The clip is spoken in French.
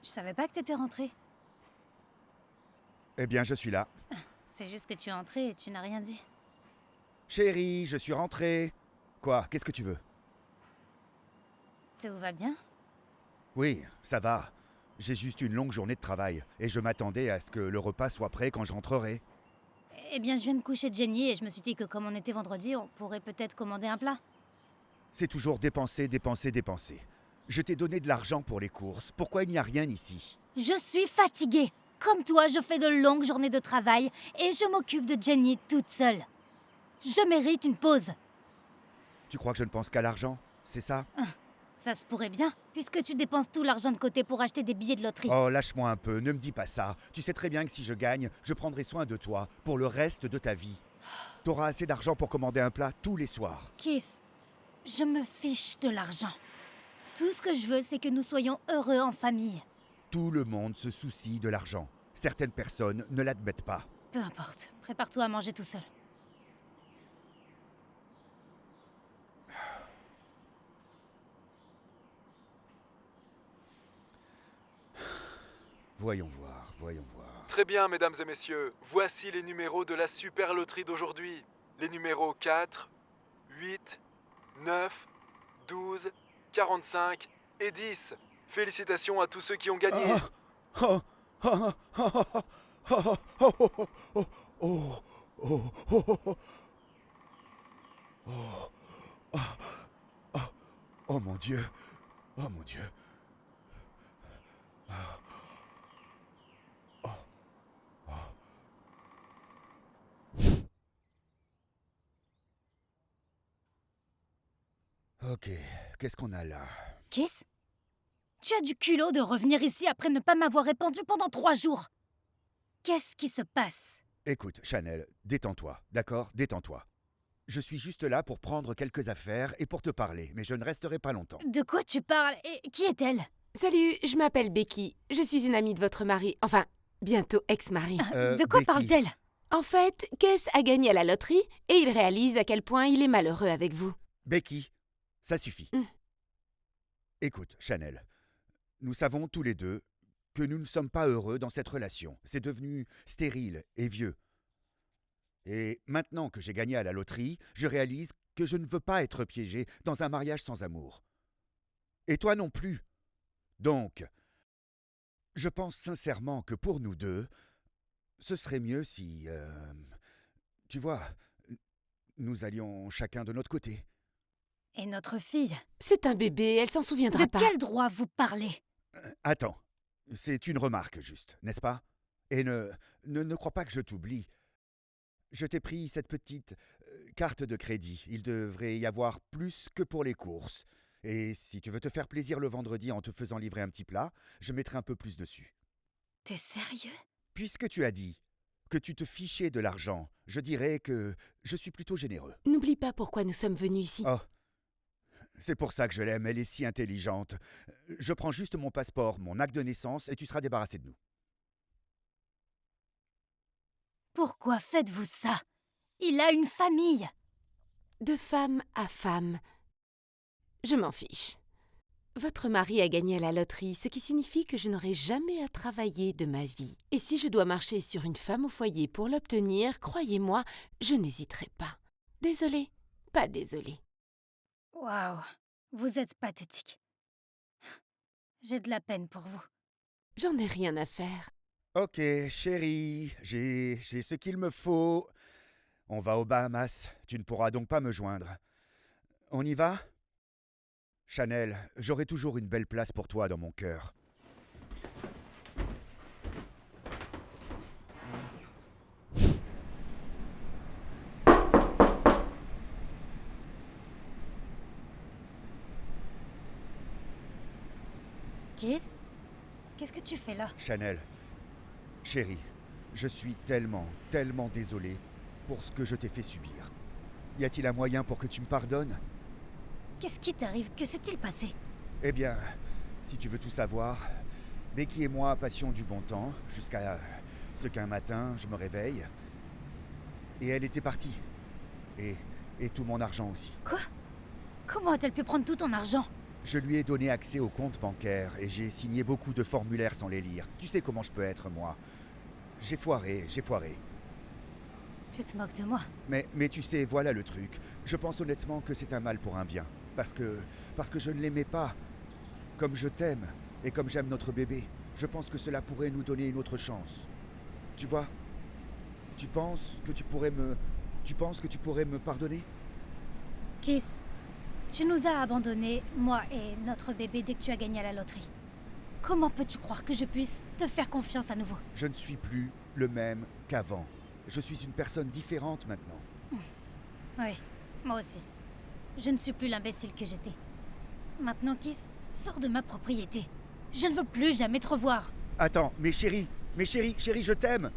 Je savais pas que t'étais rentré. Eh bien, je suis là. C'est juste que tu es entré et tu n'as rien dit. Chérie, je suis rentré. Quoi? Qu'est-ce que tu veux? Tout va bien? Oui, ça va. J'ai juste une longue journée de travail et je m'attendais à ce que le repas soit prêt quand je rentrerai. Eh bien, je viens de coucher Jenny et je me suis dit que comme on était vendredi, on pourrait peut-être commander un plat. C'est toujours dépenser, dépenser, dépenser. Je t'ai donné de l'argent pour les courses. Pourquoi il n'y a rien ici? Je suis fatiguée. Comme toi, je fais de longues journées de travail et je m'occupe de Jenny toute seule. Je mérite une pause. Tu crois que je ne pense qu'à l'argent? C'est ça? Ça se pourrait bien, puisque tu dépenses tout l'argent de côté pour acheter des billets de loterie. Oh, lâche-moi un peu, ne me dis pas ça. Tu sais très bien que si je gagne, je prendrai soin de toi pour le reste de ta vie. T'auras assez d'argent pour commander un plat tous les soirs. Kiss, je me fiche de l'argent. Tout ce que je veux, c'est que nous soyons heureux en famille. Tout le monde se soucie de l'argent. Certaines personnes ne l'admettent pas. Peu importe, prépare-toi à manger tout seul. Voyons voir, voyons voir. Très bien, mesdames et messieurs, voici les numéros de la super loterie d'aujourd'hui. Les numéros 4, 8, 9, 12, 45 et 10. Félicitations à tous ceux qui ont gagné. Oh, oh, oh, oh, oh, oh, oh, oh, oh, oh, oh, oh, oh, oh mon Dieu, oh mon Dieu. Ok, qu'est-ce qu'on a là? Kiss, tu as du culot de revenir ici après ne pas m'avoir répondu pendant 3 jours. Qu'est-ce qui se passe? Écoute, Chanel, détends-toi, d'accord? Détends-toi. Je suis juste là pour prendre quelques affaires et pour te parler, mais je ne resterai pas longtemps. De quoi tu parles? Et qui est-elle? Salut, je m'appelle Becky. Je suis une amie de votre mari. Enfin, bientôt ex-mari. De quoi Becky. parle-t-elle? En fait, Kess a gagné à la loterie et il réalise à quel point il est malheureux avec vous. Becky, ça suffit. Mm. Écoute, Chanel, nous savons tous les deux que nous ne sommes pas heureux dans cette relation. C'est devenu stérile et vieux. Et maintenant que j'ai gagné à la loterie, je réalise que je ne veux pas être piégé dans un mariage sans amour. Et toi non plus. Donc, je pense sincèrement que pour nous deux, ce serait mieux si, tu vois, nous allions chacun de notre côté. Et notre fille? C'est un bébé, elle s'en souviendra De pas. quel droit vous parlez? Attends, c'est une remarque juste, n'est-ce pas? Et ne crois pas que je t'oublie. Je t'ai pris cette petite carte de crédit. Il devrait y avoir plus que pour les courses. Et si tu veux te faire plaisir le vendredi en te faisant livrer un petit plat, je mettrai un peu plus dessus. T'es sérieux? Puisque tu as dit que tu te fichais de l'argent, je dirais que je suis plutôt généreux. N'oublie pas pourquoi nous sommes venus ici. Oh, c'est pour ça que je l'aime, elle est si intelligente. Je prends juste mon passeport, mon acte de naissance, et tu seras débarrassé de nous. Pourquoi faites-vous ça? Il a une famille. De femme à femme. Je m'en fiche. Votre mari a gagné à la loterie, ce qui signifie que je n'aurai jamais à travailler de ma vie. Et si je dois marcher sur une femme au foyer pour l'obtenir, croyez-moi, je n'hésiterai pas. Désolée, pas désolée. Waouh, vous êtes pathétique. J'ai de la peine pour vous. J'en ai rien à faire. Ok, chérie, j'ai ce qu'il me faut. On va aux Bahamas, tu ne pourras donc pas me joindre. On y va? Chanel, j'aurai toujours une belle place pour toi dans mon cœur. Kiss? Qu'est-ce que tu fais là? Chanel, chérie, je suis tellement, tellement désolé pour ce que je t'ai fait subir. Y a-t-il un moyen pour que tu me pardonnes? Qu'est-ce qui t'arrive? Que s'est-il passé? Eh bien, si tu veux tout savoir, Becky et moi passions du bon temps jusqu'à ce qu'un matin je me réveille et elle était partie. Et tout mon argent aussi. Quoi? Comment a-t-elle pu prendre tout ton argent? Je lui ai donné accès au compte bancaire et j'ai signé beaucoup de formulaires sans les lire. Tu sais comment je peux être, moi. J'ai foiré. Tu te moques de moi. Mais tu sais, voilà le truc. Je pense honnêtement que c'est un mal pour un bien. Parce que je ne l'aimais pas. Comme je t'aime et comme j'aime notre bébé. Je pense que cela pourrait nous donner une autre chance. Tu vois? Tu penses que tu pourrais me pardonner? Kiss, tu nous as abandonnés, moi et notre bébé, dès que tu as gagné à la loterie. Comment peux-tu croire que je puisse te faire confiance à nouveau? Je ne suis plus le même qu'avant. Je suis une personne différente maintenant. Oui, moi aussi. Je ne suis plus l'imbécile que j'étais. Maintenant, Kiss, sors de ma propriété. Je ne veux plus jamais te revoir. Attends, mais chérie, je t'aime.